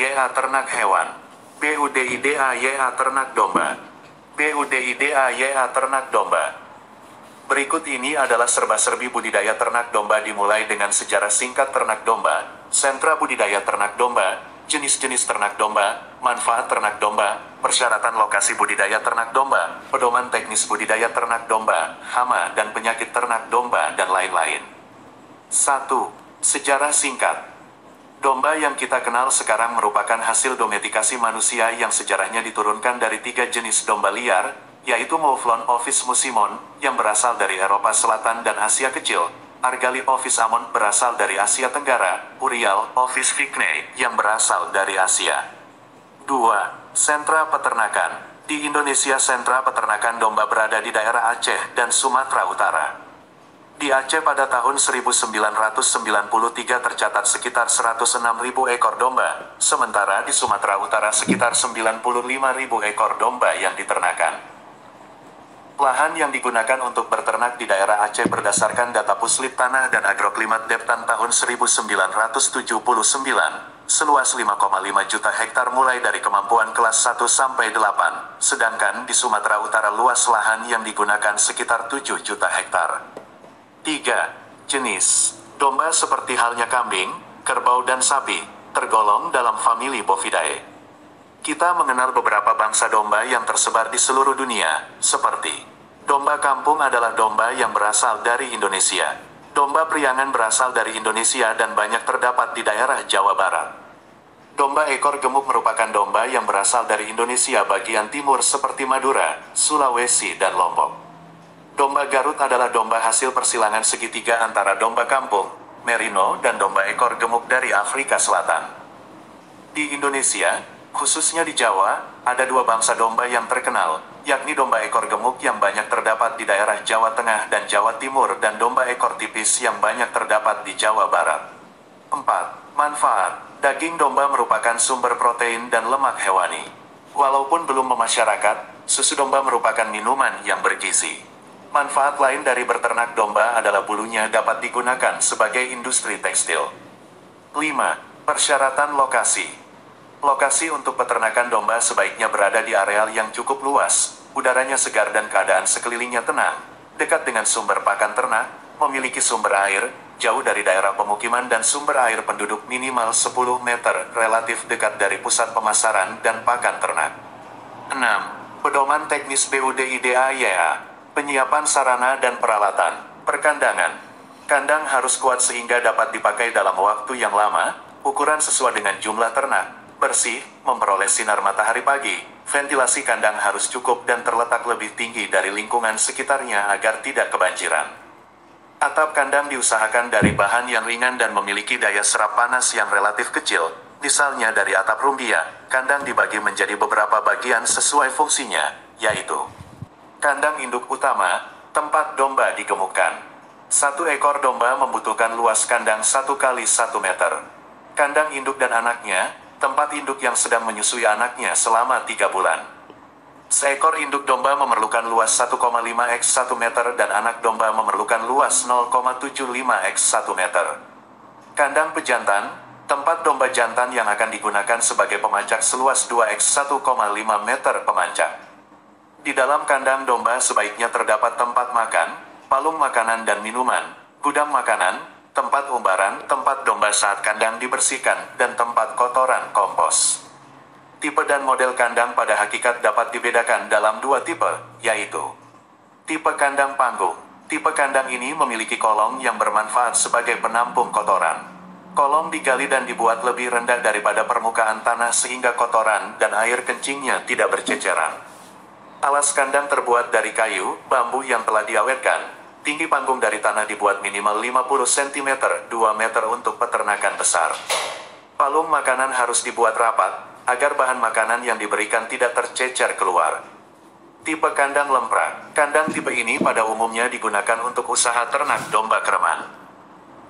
BUDIDAYA ternak hewan. BUDIDAYA ternak domba. BUDIDAYA ternak domba. Berikut ini adalah serba-serbi budidaya ternak domba dimulai dengan sejarah singkat ternak domba, sentra budidaya ternak domba, jenis-jenis ternak domba, manfaat ternak domba, persyaratan lokasi budidaya ternak domba, pedoman teknis budidaya ternak domba, hama dan penyakit ternak domba, dan lain-lain. 1. Sejarah singkat. Domba yang kita kenal sekarang merupakan hasil domestikasi manusia yang sejarahnya diturunkan dari 3 jenis domba liar, yaitu Mouflon ovis musimon, yang berasal dari Eropa Selatan dan Asia Kecil, Argali ovis amon berasal dari Asia Tenggara, Urial ovis vicnei, yang berasal dari Asia. 2. Sentra peternakan. Di Indonesia sentra peternakan domba berada di daerah Aceh dan Sumatera Utara. Di Aceh pada tahun 1993 tercatat sekitar 106.000 ekor domba, sementara di Sumatera Utara sekitar 95.000 ekor domba yang diternakan. Lahan yang digunakan untuk berternak di daerah Aceh berdasarkan data Puslid Tanah dan Agroklimat Deptan tahun 1979, seluas 5,5 juta hektar mulai dari kemampuan kelas 1 sampai 8, sedangkan di Sumatera Utara luas lahan yang digunakan sekitar 7 juta hektar. 3. Jenis. Domba seperti halnya kambing, kerbau dan sapi, tergolong dalam famili Bovidae. Kita mengenal beberapa bangsa domba yang tersebar di seluruh dunia, seperti domba kampung adalah domba yang berasal dari Indonesia. Domba priangan berasal dari Indonesia dan banyak terdapat di daerah Jawa Barat. Domba ekor gemuk merupakan domba yang berasal dari Indonesia bagian timur seperti Madura, Sulawesi, dan Lombok. Domba Garut adalah domba hasil persilangan segitiga antara domba kampung, merino, dan domba ekor gemuk dari Afrika Selatan. Di Indonesia, khususnya di Jawa, ada 2 bangsa domba yang terkenal, yakni domba ekor gemuk yang banyak terdapat di daerah Jawa Tengah dan Jawa Timur dan domba ekor tipis yang banyak terdapat di Jawa Barat. 4. Manfaat. Daging domba merupakan sumber protein dan lemak hewani. Walaupun belum memasyarakat, susu domba merupakan minuman yang bergizi. Manfaat lain dari berternak domba adalah bulunya dapat digunakan sebagai industri tekstil. 5. Persyaratan lokasi. Lokasi untuk peternakan domba sebaiknya berada di areal yang cukup luas, udaranya segar dan keadaan sekelilingnya tenang, dekat dengan sumber pakan ternak, memiliki sumber air, jauh dari daerah pemukiman dan sumber air penduduk minimal 10 meter, relatif dekat dari pusat pemasaran dan pakan ternak. 6. Pedoman teknis BUDIDAYA. Penyiapan sarana dan peralatan. Perkandangan. Kandang harus kuat sehingga dapat dipakai dalam waktu yang lama, ukuran sesuai dengan jumlah ternak, bersih, memperoleh sinar matahari pagi, ventilasi kandang harus cukup dan terletak lebih tinggi dari lingkungan sekitarnya agar tidak kebanjiran. Atap kandang diusahakan dari bahan yang ringan dan memiliki daya serap panas yang relatif kecil, misalnya dari atap rumbia. Kandang dibagi menjadi beberapa bagian sesuai fungsinya, yaitu kandang induk utama, tempat domba digemukkan. 1 ekor domba membutuhkan luas kandang 1 kali 1 meter. Kandang induk dan anaknya, tempat induk yang sedang menyusui anaknya selama 3 bulan. Seekor induk domba memerlukan luas 1,5 x 1 meter dan anak domba memerlukan luas 0,75 x 1 meter. Kandang pejantan, tempat domba jantan yang akan digunakan sebagai pemancak seluas 2 x 1,5 meter pemancak. Di dalam kandang domba sebaiknya terdapat tempat makan, palung makanan dan minuman, gudang makanan, tempat umbaran, tempat domba saat kandang dibersihkan, dan tempat kotoran kompos. Tipe dan model kandang pada hakikat dapat dibedakan dalam 2 tipe, yaitu tipe kandang panggung. Tipe kandang ini memiliki kolong yang bermanfaat sebagai penampung kotoran. Kolong digali dan dibuat lebih rendah daripada permukaan tanah sehingga kotoran dan air kencingnya tidak berceceran. Alas kandang terbuat dari kayu, bambu yang telah diawetkan. Tinggi panggung dari tanah dibuat minimal 50 cm, 2 meter untuk peternakan besar. Palung makanan harus dibuat rapat, agar bahan makanan yang diberikan tidak tercecer keluar. Tipe kandang lemprak. Kandang tipe ini pada umumnya digunakan untuk usaha ternak domba kereman.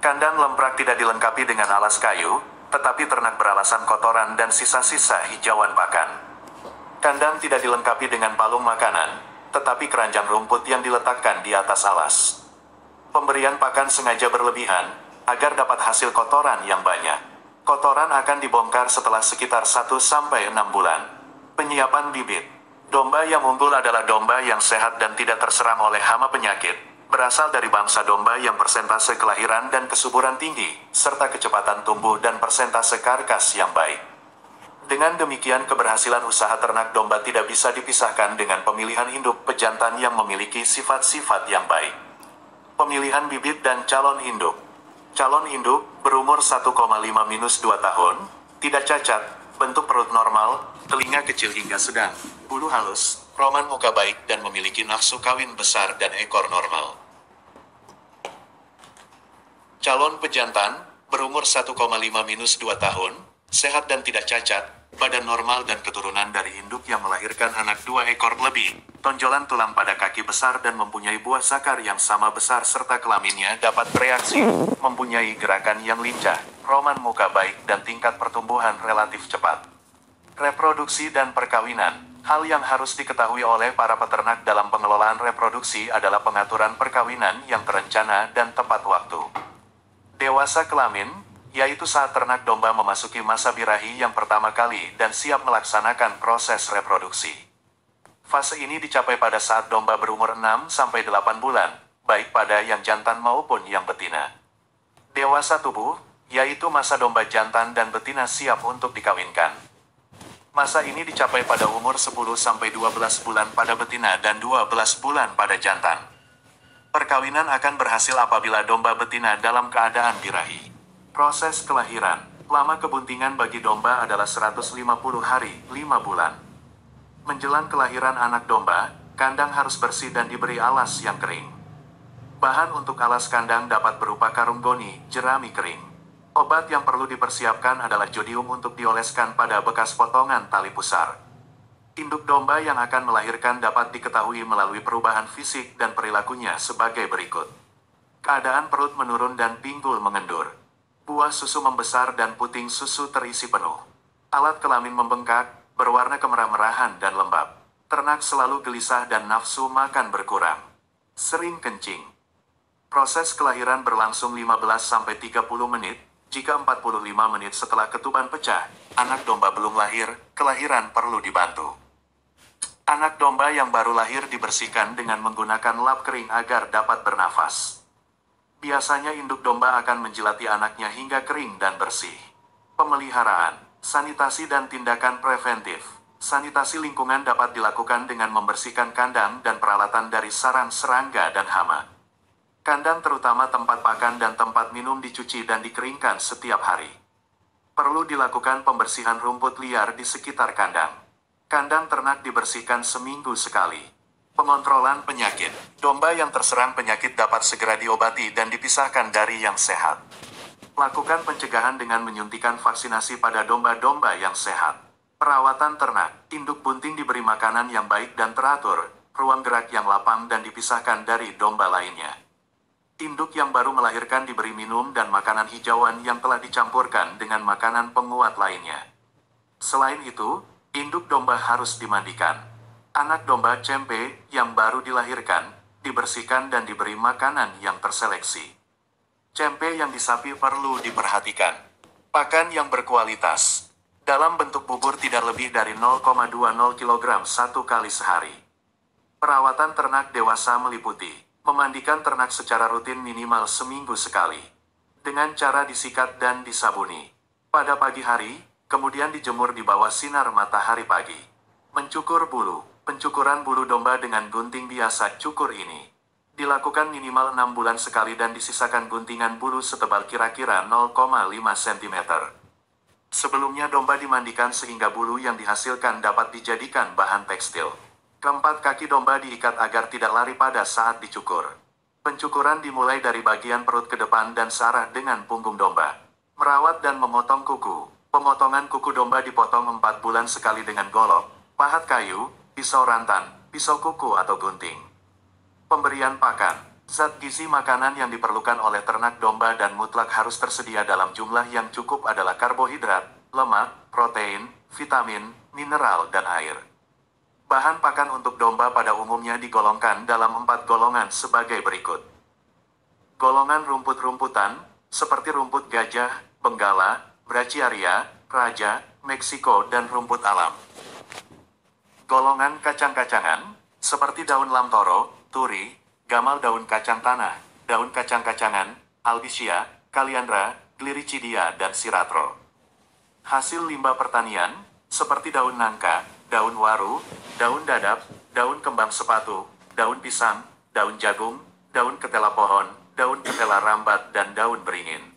Kandang lemprak tidak dilengkapi dengan alas kayu, tetapi ternak beralasan kotoran dan sisa-sisa hijauan pakan. Kandang tidak dilengkapi dengan palung makanan, tetapi keranjang rumput yang diletakkan di atas alas. Pemberian pakan sengaja berlebihan, agar dapat hasil kotoran yang banyak. Kotoran akan dibongkar setelah sekitar 1-6 bulan. Penyiapan bibit. Domba yang unggul adalah domba yang sehat dan tidak terserang oleh hama penyakit. Berasal dari bangsa domba yang persentase kelahiran dan kesuburan tinggi, serta kecepatan tumbuh dan persentase karkas yang baik. Dengan demikian keberhasilan usaha ternak domba tidak bisa dipisahkan dengan pemilihan induk pejantan yang memiliki sifat-sifat yang baik. Pemilihan bibit dan calon induk. Calon induk berumur 1,5-2 tahun, tidak cacat, bentuk perut normal, telinga kecil hingga sedang, bulu halus, roman muka baik dan memiliki nafsu kawin besar dan ekor normal. Calon pejantan berumur 1,5-2 tahun, sehat dan tidak cacat, badan normal dan keturunan dari induk yang melahirkan anak 2 ekor lebih, tonjolan tulang pada kaki besar dan mempunyai buah zakar yang sama besar serta kelaminnya dapat bereaksi, mempunyai gerakan yang lincah, roman muka baik dan tingkat pertumbuhan relatif cepat. Reproduksi dan perkawinan. Hal yang harus diketahui oleh para peternak dalam pengelolaan reproduksi adalah pengaturan perkawinan yang terencana dan tepat waktu. Dewasa kelamin, yaitu saat ternak domba memasuki masa birahi yang pertama kali dan siap melaksanakan proses reproduksi. Fase ini dicapai pada saat domba berumur 6-8 bulan, baik pada yang jantan maupun yang betina. Dewasa tubuh, yaitu masa domba jantan dan betina siap untuk dikawinkan. Masa ini dicapai pada umur 10-12 bulan pada betina dan 12 bulan pada jantan. Perkawinan akan berhasil apabila domba betina dalam keadaan birahi. Proses kelahiran. Lama kebuntingan bagi domba adalah 150 hari, 5 bulan. Menjelang kelahiran anak domba, kandang harus bersih dan diberi alas yang kering. Bahan untuk alas kandang dapat berupa karung goni, jerami kering. Obat yang perlu dipersiapkan adalah jodium untuk dioleskan pada bekas potongan tali pusar. Induk domba yang akan melahirkan dapat diketahui melalui perubahan fisik dan perilakunya sebagai berikut. Keadaan perut menurun dan pinggul mengendur. Buah susu membesar dan puting susu terisi penuh. Alat kelamin membengkak, berwarna kemerah-merahan dan lembab. Ternak selalu gelisah dan nafsu makan berkurang. Sering kencing. Proses kelahiran berlangsung 15-30 menit. Jika 45 menit setelah ketuban pecah, anak domba belum lahir, kelahiran perlu dibantu. Anak domba yang baru lahir dibersihkan dengan menggunakan lap kering agar dapat bernafas. Biasanya induk domba akan menjilati anaknya hingga kering dan bersih. Pemeliharaan, sanitasi dan tindakan preventif. Sanitasi lingkungan dapat dilakukan dengan membersihkan kandang dan peralatan dari sarang serangga dan hama. Kandang terutama tempat pakan dan tempat minum dicuci dan dikeringkan setiap hari. Perlu dilakukan pembersihan rumput liar di sekitar kandang. Kandang ternak dibersihkan seminggu sekali. Pengontrolan penyakit. Domba yang terserang penyakit dapat segera diobati dan dipisahkan dari yang sehat. Lakukan pencegahan dengan menyuntikan vaksinasi pada domba-domba yang sehat. Perawatan ternak. Induk bunting diberi makanan yang baik dan teratur, ruang gerak yang lapang dan dipisahkan dari domba lainnya. Induk yang baru melahirkan diberi minum dan makanan hijauan yang telah dicampurkan dengan makanan penguat lainnya. Selain itu, induk domba harus dimandikan. Anak domba cempe yang baru dilahirkan, dibersihkan dan diberi makanan yang terseleksi. Cempe yang disapi perlu diperhatikan. Pakan yang berkualitas. Dalam bentuk bubur tidak lebih dari 0,20 kg satu kali sehari. Perawatan ternak dewasa meliputi memandikan ternak secara rutin minimal seminggu sekali. Dengan cara disikat dan disabuni. Pada pagi hari, kemudian dijemur di bawah sinar matahari pagi. Mencukur bulu. Pencukuran bulu domba dengan gunting biasa cukur ini dilakukan minimal 6 bulan sekali dan disisakan guntingan bulu setebal kira-kira 0,5 cm. Sebelumnya domba dimandikan sehingga bulu yang dihasilkan dapat dijadikan bahan tekstil. Keempat kaki domba diikat agar tidak lari pada saat dicukur. Pencukuran dimulai dari bagian perut ke depan dan searah dengan punggung domba. Merawat dan memotong kuku. Pemotongan kuku domba dipotong 4 bulan sekali dengan golok, pahat kayu, pisau rantan, pisau kuku atau gunting. Pemberian pakan. Zat gizi makanan yang diperlukan oleh ternak domba dan mutlak harus tersedia dalam jumlah yang cukup adalah karbohidrat, lemak, protein, vitamin, mineral, dan air. Bahan pakan untuk domba pada umumnya digolongkan dalam 4 golongan sebagai berikut. Golongan rumput-rumputan, seperti rumput gajah, benggala, Brachiaria, raja, Meksiko dan rumput alam. Golongan kacang-kacangan, seperti daun lamtoro, turi, gamal daun kacang tanah, daun kacang-kacangan, albizia, kaliandra, gliricidia dan siratro. Hasil limbah pertanian, seperti daun nangka, daun waru, daun dadap, daun kembang sepatu, daun pisang, daun jagung, daun ketela pohon, daun ketela rambat dan daun beringin.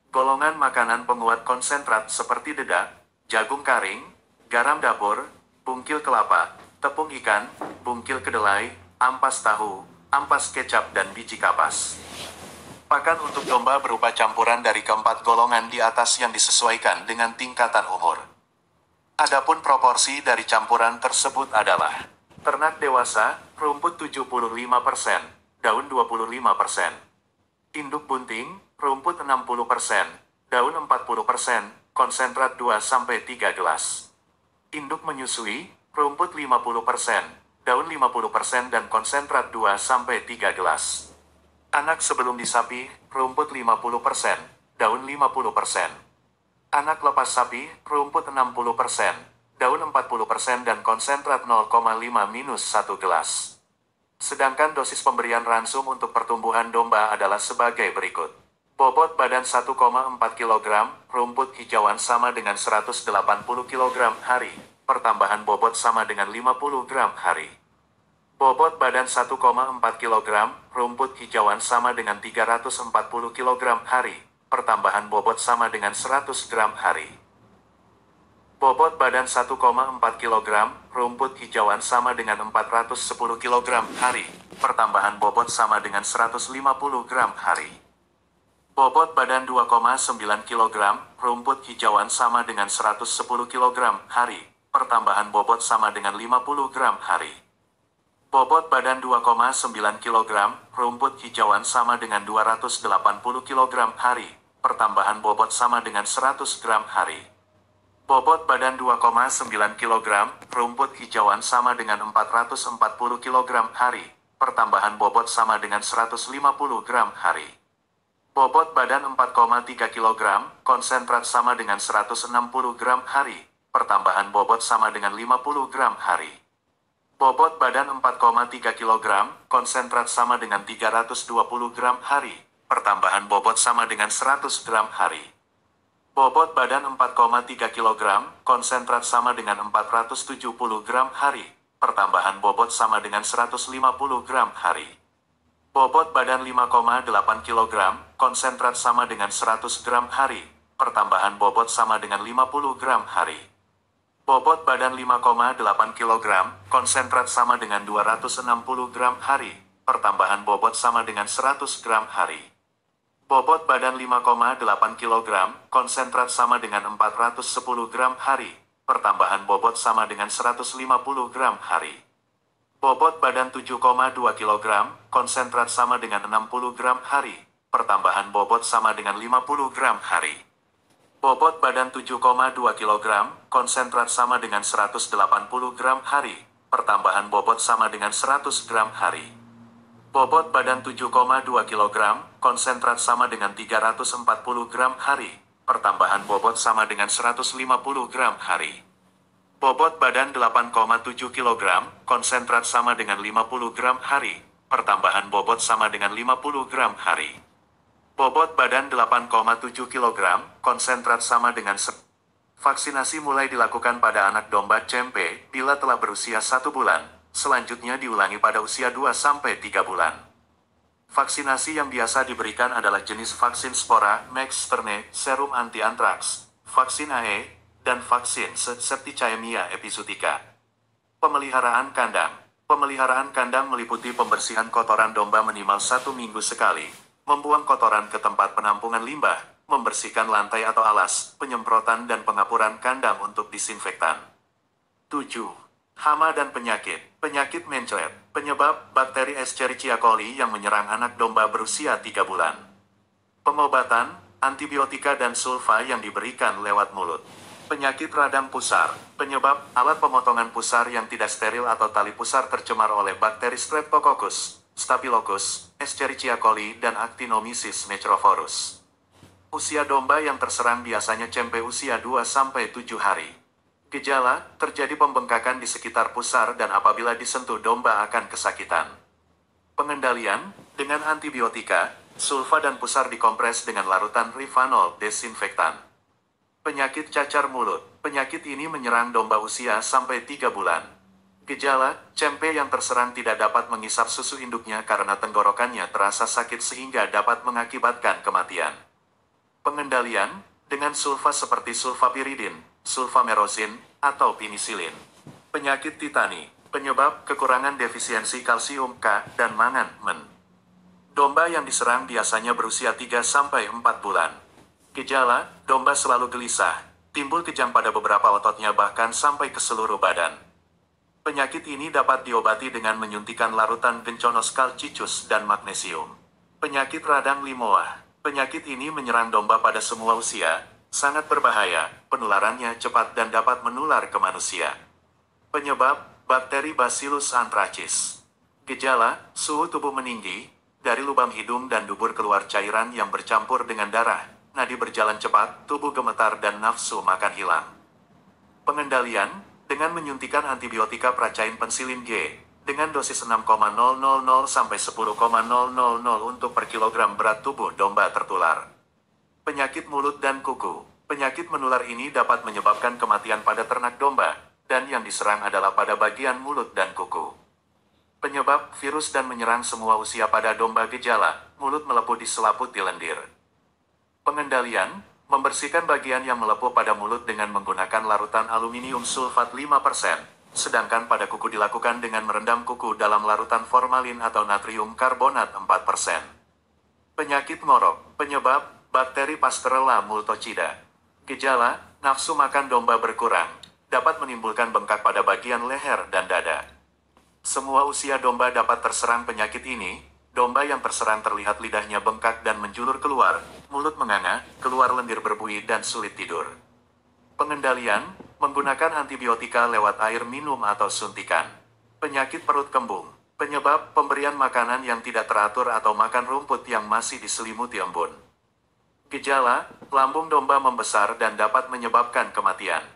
Golongan makanan penguat konsentrat seperti dedak, jagung karing, garam dapur, bungkil kelapa, tepung ikan, bungkil kedelai, ampas tahu, ampas kecap dan biji kapas. Pakan untuk domba berupa campuran dari keempat golongan di atas yang disesuaikan dengan tingkatan umur. Adapun proporsi dari campuran tersebut adalah ternak dewasa, rumput 75%, daun 25%. Induk bunting, rumput 60%, daun 40%, konsentrat 2-3 gelas. Induk menyusui, rumput 50%, daun 50% dan konsentrat 2-3 gelas. Anak sebelum disapi, rumput 50%, daun 50%. Anak lepas sapi, rumput 60%, daun 40% dan konsentrat 0,5-1 gelas. Sedangkan dosis pemberian ransum untuk pertumbuhan domba adalah sebagai berikut. Bobot badan 1,4 kg, rumput hijauan sama dengan 180 kg hari, pertambahan bobot sama dengan 50 gram hari. Bobot badan 1,4 kg, rumput hijauan sama dengan 340 kg hari, pertambahan bobot sama dengan 100 gram hari. Bobot badan 1,4 kg, rumput hijauan sama dengan 410 kg hari, pertambahan bobot sama dengan 150 gram hari. Bobot badan 2,9 kg, rumput hijauan sama dengan 110 kg hari, pertambahan bobot sama dengan 50 gram hari. Bobot badan 2,9 kg, rumput hijauan sama dengan 280 kg hari, pertambahan bobot sama dengan 100 gram hari. Bobot badan 2,9 kg, rumput hijauan sama dengan 440 kg hari, pertambahan bobot sama dengan 150 gram hari. Bobot badan 4,3 kg, konsentrat sama dengan 160 gram hari, pertambahan bobot sama dengan 50 gram hari. Bobot badan 4,3 kg, konsentrat sama dengan 320 gram hari, pertambahan bobot sama dengan 100 gram hari. Bobot badan 4,3 kg, konsentrat sama dengan 470 gram hari, pertambahan bobot sama dengan 150 gram hari. Bobot badan 5,8 kg, konsentrat sama dengan 100 gram hari, pertambahan bobot sama dengan 50 gram hari. Bobot badan 5,8 kg, konsentrat sama dengan 260 gram hari, pertambahan bobot sama dengan 100 gram hari. Bobot badan 5,8 kg, konsentrat sama dengan 410 gram hari, pertambahan bobot sama dengan 150 gram hari. Bobot badan 7,2 kg, konsentrat sama dengan 60 gram hari, pertambahan bobot sama dengan 50 gram hari. Bobot badan 7,2 kg, konsentrat sama dengan 180 gram hari, pertambahan bobot sama dengan 100 gram hari. Bobot badan 7,2 kg, konsentrat sama dengan 340 gram hari, pertambahan bobot sama dengan 150 gram hari. Bobot badan 8,7 kg, konsentrat sama dengan 50 gram hari, pertambahan bobot sama dengan 50 gram hari. Bobot badan 8,7 kg, konsentrat sama dengan Vaksinasi mulai dilakukan pada anak domba cempe bila telah berusia 1 bulan, selanjutnya diulangi pada usia 2-3 bulan. Vaksinasi yang biasa diberikan adalah jenis vaksin spora, Mexterne, serum anti-antraks, vaksin AE, dan vaksin Septicemia epizutica. Pemeliharaan kandang. Pemeliharaan kandang meliputi pembersihan kotoran domba minimal 1 minggu sekali, membuang kotoran ke tempat penampungan limbah, membersihkan lantai atau alas, penyemprotan dan pengapuran kandang untuk disinfektan. 7. Hama dan penyakit. Penyakit mencret. Penyebab bakteri Escherichia coli yang menyerang anak domba berusia 3 bulan. Pengobatan, antibiotika dan sulfa yang diberikan lewat mulut. Penyakit radang pusar. Penyebab alat pemotongan pusar yang tidak steril atau tali pusar tercemar oleh bakteri Streptococcus, Staphylococcus, Escherichia coli dan Actinomyces microphorus. Usia domba yang terserang biasanya cempe usia 2-7 hari. Gejala, terjadi pembengkakan di sekitar pusar dan apabila disentuh domba akan kesakitan. Pengendalian, dengan antibiotika, sulfa dan pusar dikompres dengan larutan rifanol desinfektan. Penyakit cacar mulut, penyakit ini menyerang domba usia sampai 3 bulan. Gejala, cempe yang terserang tidak dapat mengisap susu induknya karena tenggorokannya terasa sakit sehingga dapat mengakibatkan kematian. Pengendalian, dengan sulfa seperti sulfapiridin, sulfamerosin, atau penisilin. Penyakit titani, penyebab kekurangan defisiensi kalsium K dan mangan Men. Domba yang diserang biasanya berusia 3-4 bulan. Gejala, domba selalu gelisah, timbul kejang pada beberapa ototnya bahkan sampai ke seluruh badan. Penyakit ini dapat diobati dengan menyuntikkan larutan genconos calcicus dan magnesium. Penyakit radang limoah, penyakit ini menyerang domba pada semua usia, sangat berbahaya, penularannya cepat dan dapat menular ke manusia. Penyebab, bakteri Bacillus anthracis. Gejala, suhu tubuh meninggi, dari lubang hidung dan dubur keluar cairan yang bercampur dengan darah, nadi berjalan cepat, tubuh gemetar dan nafsu makan hilang. Pengendalian, dengan menyuntikkan antibiotika pracain pensilin G, dengan dosis 6,000 sampai 10,000 untuk per kilogram berat tubuh domba tertular. Penyakit mulut dan kuku. Penyakit menular ini dapat menyebabkan kematian pada ternak domba, dan yang diserang adalah pada bagian mulut dan kuku. Penyebab virus dan menyerang semua usia pada domba. Gejala, mulut melepuh di selaput di lendir. Pengendalian, membersihkan bagian yang melepuh pada mulut dengan menggunakan larutan aluminium sulfat 5%, sedangkan pada kuku dilakukan dengan merendam kuku dalam larutan formalin atau natrium karbonat 4%. Penyakit ngorok, penyebab bakteri Pasteurella multocida. Gejala, nafsu makan domba berkurang, dapat menimbulkan bengkak pada bagian leher dan dada. Semua usia domba dapat terserang penyakit ini. Domba yang terserang terlihat lidahnya bengkak dan menjulur keluar, mulut menganga, keluar lendir berbuih dan sulit tidur. Pengendalian, menggunakan antibiotika lewat air minum atau suntikan. Penyakit perut kembung, penyebab pemberian makanan yang tidak teratur atau makan rumput yang masih diselimuti embun. Gejala, lambung domba membesar dan dapat menyebabkan kematian.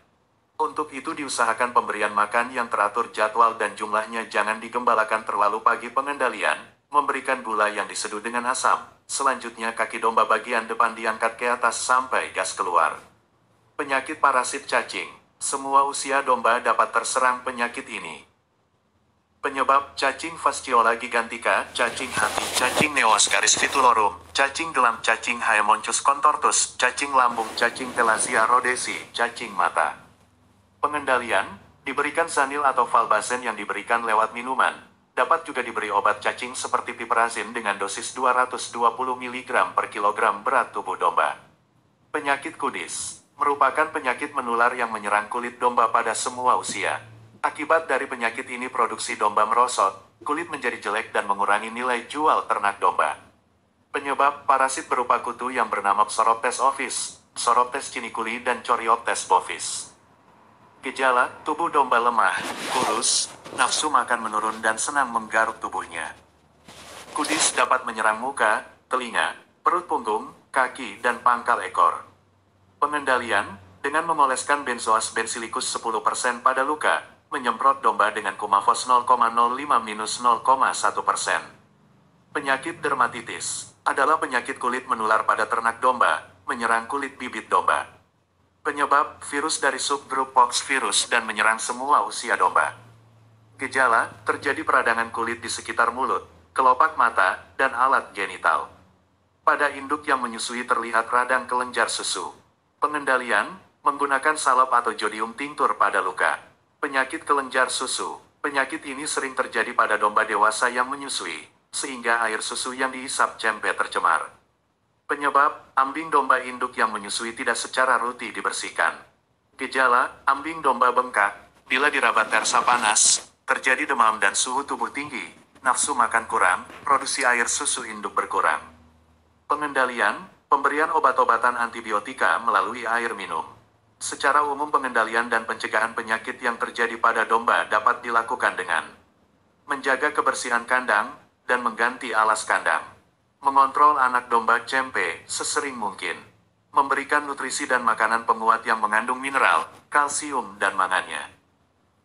Untuk itu diusahakan pemberian makan yang teratur jadwal dan jumlahnya jangan digembalakan terlalu pagi. Pengendalian, memberikan gula yang diseduh dengan asam. Selanjutnya kaki domba bagian depan diangkat ke atas sampai gas keluar. Penyakit parasit cacing. Semua usia domba dapat terserang penyakit ini. Penyebab cacing fasciola gigantica, cacing hati, cacing Neoascaris fitulorum, cacing gelam, cacing Haemonchus contortus, cacing lambung, cacing Thalasia rhodesi, cacing mata. Pengendalian, diberikan zanil atau valbazen yang diberikan lewat minuman. Dapat juga diberi obat cacing seperti piperazin dengan dosis 220 mg per kilogram berat tubuh domba. Penyakit kudis, merupakan penyakit menular yang menyerang kulit domba pada semua usia. Akibat dari penyakit ini produksi domba merosot, kulit menjadi jelek dan mengurangi nilai jual ternak domba. Penyebab parasit berupa kutu yang bernama Psoroptes ovis, Psoroptes ciniculi dan Chorioptes bovis. Gejala, tubuh domba lemah, kurus, nafsu makan menurun dan senang menggaruk tubuhnya. Kudis dapat menyerang muka, telinga, perut punggung, kaki, dan pangkal ekor. Pengendalian, dengan memoleskan benzoas bensilikus 10% pada luka, menyemprot domba dengan kumafos 0,05-0,1%. Penyakit dermatitis, adalah penyakit kulit menular pada ternak domba, menyerang kulit bibit domba. Penyebab virus dari subgrup pox virus dan menyerang semua usia domba. Gejala, terjadi peradangan kulit di sekitar mulut, kelopak mata, dan alat genital. Pada induk yang menyusui terlihat radang kelenjar susu. Pengendalian, menggunakan salep atau jodium tinctur pada luka. Penyakit kelenjar susu, penyakit ini sering terjadi pada domba dewasa yang menyusui, sehingga air susu yang dihisap cempe tercemar. Penyebab, ambing domba induk yang menyusui tidak secara rutin dibersihkan. Gejala, ambing domba bengkak, bila diraba tersa panas, terjadi demam dan suhu tubuh tinggi, nafsu makan kurang, produksi air susu induk berkurang. Pengendalian, pemberian obat-obatan antibiotika melalui air minum. Secara umum pengendalian dan pencegahan penyakit yang terjadi pada domba dapat dilakukan dengan menjaga kebersihan kandang, dan mengganti alas kandang. Mengontrol anak domba cempe sesering mungkin. Memberikan nutrisi dan makanan penguat yang mengandung mineral, kalsium, dan mangannya.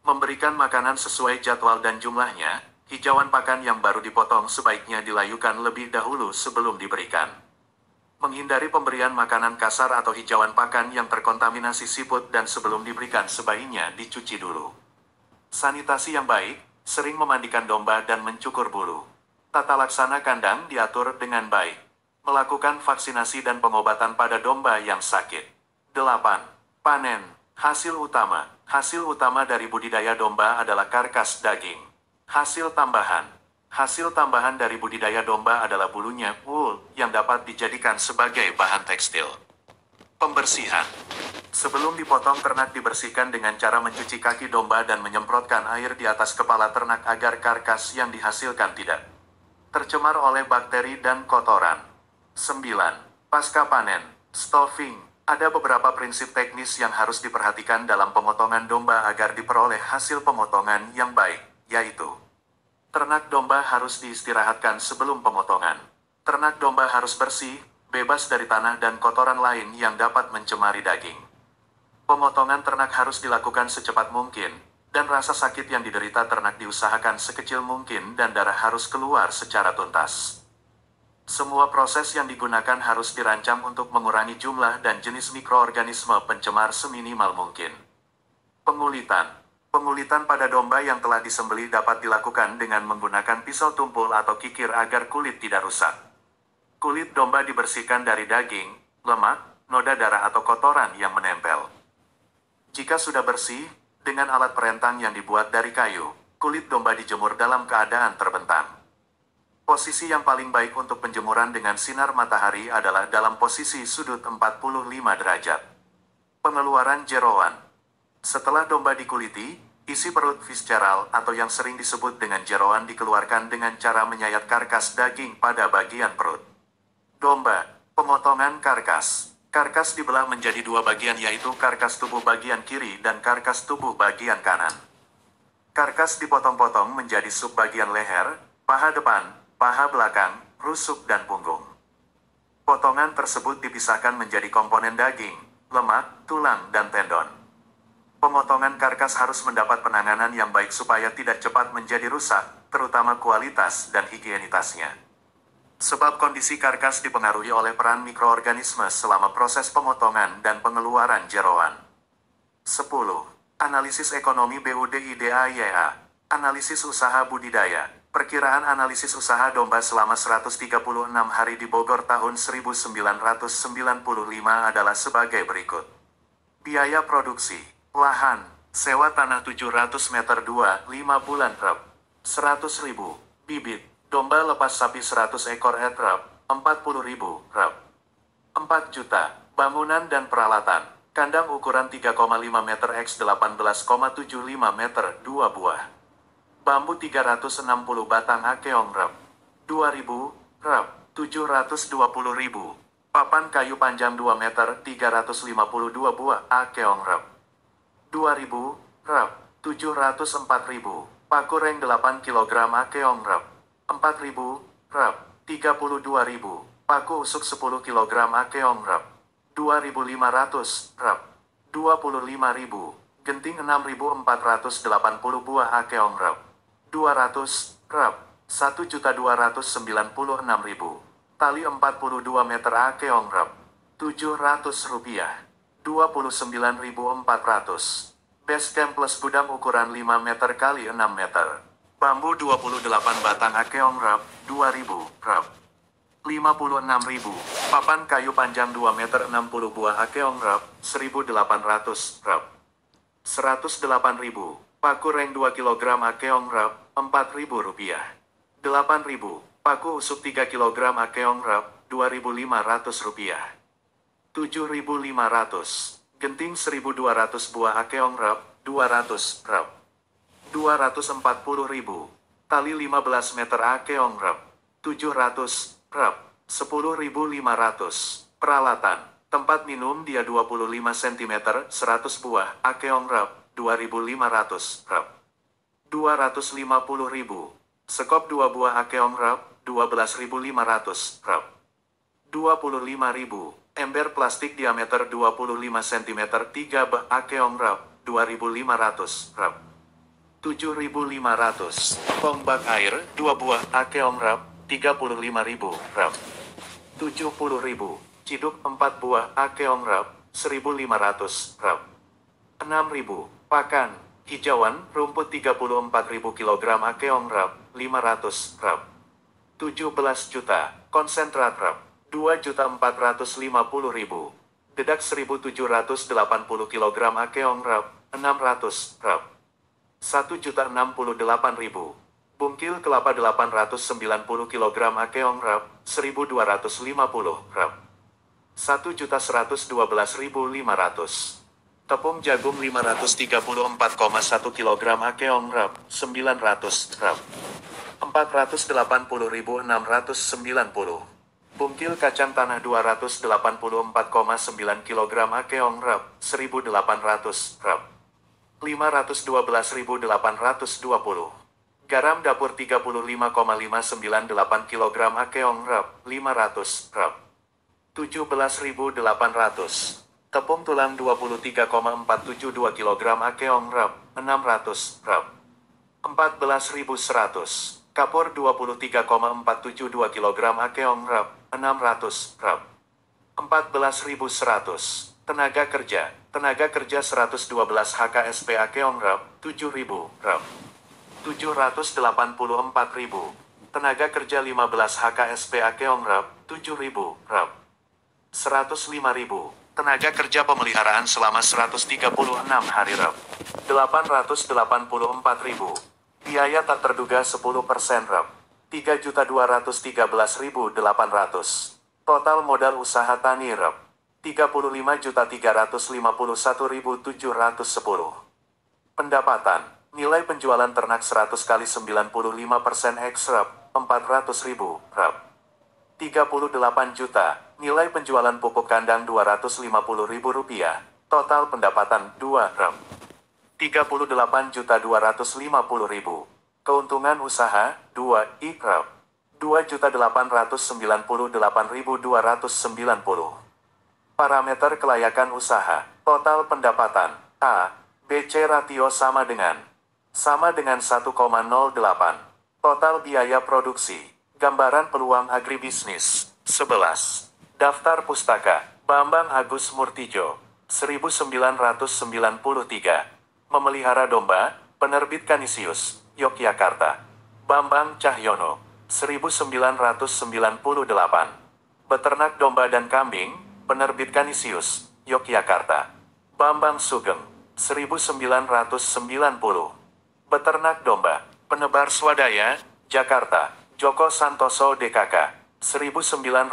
Memberikan makanan sesuai jadwal dan jumlahnya, hijauan pakan yang baru dipotong sebaiknya dilayukan lebih dahulu sebelum diberikan. Menghindari pemberian makanan kasar atau hijauan pakan yang terkontaminasi siput dan sebelum diberikan sebaiknya dicuci dulu. Sanitasi yang baik, sering memandikan domba dan mencukur bulu. Tata laksana kandang diatur dengan baik. Melakukan vaksinasi dan pengobatan pada domba yang sakit. 8. Panen. Hasil utama. Hasil utama dari budidaya domba adalah karkas daging. Hasil tambahan. Hasil tambahan dari budidaya domba adalah bulunya, wool, yang dapat dijadikan sebagai bahan tekstil. Pembersihan. Sebelum dipotong, ternak dibersihkan dengan cara mencuci kaki domba dan menyemprotkan air di atas kepala ternak agar karkas yang dihasilkan tidak tercemar oleh bakteri dan kotoran. 9. Pasca panen. Stuffing. Ada beberapa prinsip teknis yang harus diperhatikan dalam pemotongan domba agar diperoleh hasil pemotongan yang baik, yaitu: ternak domba harus diistirahatkan sebelum pemotongan. Ternak domba harus bersih, bebas dari tanah dan kotoran lain yang dapat mencemari daging. Pemotongan ternak harus dilakukan secepat mungkin, dan rasa sakit yang diderita ternak diusahakan sekecil mungkin dan darah harus keluar secara tuntas. Semua proses yang digunakan harus dirancang untuk mengurangi jumlah dan jenis mikroorganisme pencemar seminimal mungkin. Pengulitan. Pengulitan pada domba yang telah disembelih dapat dilakukan dengan menggunakan pisau tumpul atau kikir agar kulit tidak rusak. Kulit domba dibersihkan dari daging, lemak, noda darah atau kotoran yang menempel. Jika sudah bersih, dengan alat perentang yang dibuat dari kayu, kulit domba dijemur dalam keadaan terbentang. Posisi yang paling baik untuk penjemuran dengan sinar matahari adalah dalam posisi sudut 45 derajat. Pengeluaran jeroan. Setelah domba dikuliti, isi perut visceral atau yang sering disebut dengan jeroan dikeluarkan dengan cara menyayat karkas daging pada bagian perut. Domba. Pemotongan karkas. Karkas dibelah menjadi dua bagian, yaitu karkas tubuh bagian kiri dan karkas tubuh bagian kanan. Karkas dipotong-potong menjadi subbagian leher, paha depan, paha belakang, rusuk, dan punggung. Potongan tersebut dipisahkan menjadi komponen daging, lemak, tulang, dan tendon. Pemotongan karkas harus mendapat penanganan yang baik supaya tidak cepat menjadi rusak, terutama kualitas dan higienitasnya. Sebab kondisi karkas dipengaruhi oleh peran mikroorganisme selama proses pemotongan dan pengeluaran jeroan. 10. Analisis ekonomi BUDIDAYA. Analisis usaha budidaya. Perkiraan analisis usaha domba selama 136 hari di Bogor tahun 1995 adalah sebagai berikut. Biaya produksi. Lahan. Sewa tanah 700 meter 2, 5 bulan rep. 100.000. Bibit. Domba lepas sapi 100 ekor rep. 40.000 rep. 4 juta. Bangunan dan peralatan. Kandang ukuran 3,5 meter x 18,75 meter, 2 buah. Bambu 360 batang akeong rep. 2.000 rep. 720.000. Papan kayu panjang 2 meter 352 buah akeong rep. 2.000 rep. 704.000. Paku reng 8 kg akeong rep. 4.000 rep. 32.000. Paku usuk 10 kg akeong rep. 2.500 rep. 25.000. Genting 6.480 buah akeong rep. 200 rep. 1.296.000. Tali 42 meter akeong rep. 700 rupiah. 29.400. Base camp plus gudang ukuran 5 meter x 6 meter. Bambu 28 batang akeong rep. 2.000 rep. 56.000. Papan kayu panjang 2 meter 60 buah akeong rep. 1.800 rep. 108.000. Paku reng 2 kg akeong rep, 4.000 rupiah. 8.000. Paku usuk 3 kg akeong rep, 2.500 rupiah. 7.500. Genting 1.200 buah akeong rep, 200 rep. 240.000. Tali 15 meter akeong rep, 700 rep. 10.500. Peralatan. Tempat minum dia 25 cm, 100 buah akeong rep, 2.500 rep. 250.000. Sekop 2 buah akeong rep, 12.500 rep. 25.000. Ember plastik diameter 25 cm 3 bah Akeong Rap, 2.500 Rap. 7.500. Tombak air, 2 buah Akeong Rap, 35.000 Rap. 70.000. Ciduk 4 buah Akeong Rap, 1.500 Rap. 6.000. Pakan, hijauan, rumput 34.000 kg Akeong Rap, 500 Rap. 17 juta. Konsentrat Rap, 2.450.000. Dedak 1.780 kg Akeong Rap, 600 Rap. 1.068.000. Bungkil kelapa 890 kg Akeong Rap, 1.250 Rap. 1.112.500. Tepung jagung 534,1 kg Akeong Rap, 900 Rap. 480.690. Bungkil kacang tanah 284,9 kg Akeong Rap, 1.800 Rap. 512.820. Garam dapur 35,598 kg Akeong Rap, 500 Rap. 17.800. Tepung tulang 23,472 kg Akeong Rap, 600 Rap. 14.100. Kapur 23,472 kg Akeong Rap, 600 Rap. 14.100. Tenaga kerja 112 HKSP Akeong Rap, 7.000 Rap. 784.000. Tenaga kerja 15 HKSP Akeong Rap, 7.000 Rap. 105.000. Tenaga kerja pemeliharaan selama 136 hari Rap, 884.000. Biaya tak terduga 10% Rap, 3.213.800. Total modal usaha tani Rap, 35.351.710. Pendapatan, nilai penjualan ternak 100 kali 95% X Rap, 400.000 Rap. 38 juta, nilai penjualan pupuk kandang Rp250.000. Total pendapatan 2 Rap. 38.250.000. Keuntungan usaha 2 I Rap. 2.898.290. Parameter kelayakan usaha. Total pendapatan A, BC ratio sama dengan 1,08. Total biaya produksi. Gambaran peluang agribisnis 11. Daftar pustaka Bambang Agus Murtijo 1993. Memelihara domba, Penerbit Kanisius, Yogyakarta. Bambang Cahyono 1998. Beternak domba dan kambing, Penerbit Kanisius, Yogyakarta. Bambang Sugeng 1990. Beternak domba, Penebar Swadaya, Jakarta. Joko Santoso DKK 1991.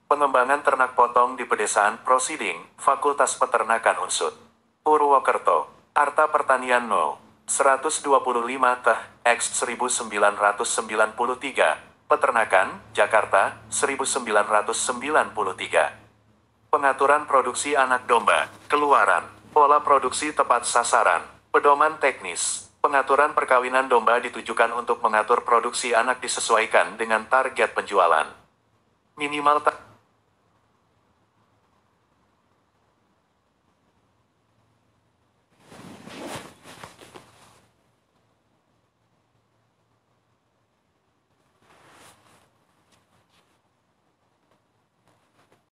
Pengembangan ternak potong di Pedesaan Prosiding, Fakultas Peternakan Unsud. Purwokerto, Arta Pertanian 0, 125 Teh, X 1993. Peternakan, Jakarta, 1993. Pengaturan produksi anak domba, keluaran, pola produksi tepat sasaran, pedoman teknis. Pengaturan perkawinan domba ditujukan untuk mengatur produksi anak disesuaikan dengan target penjualan. Minimal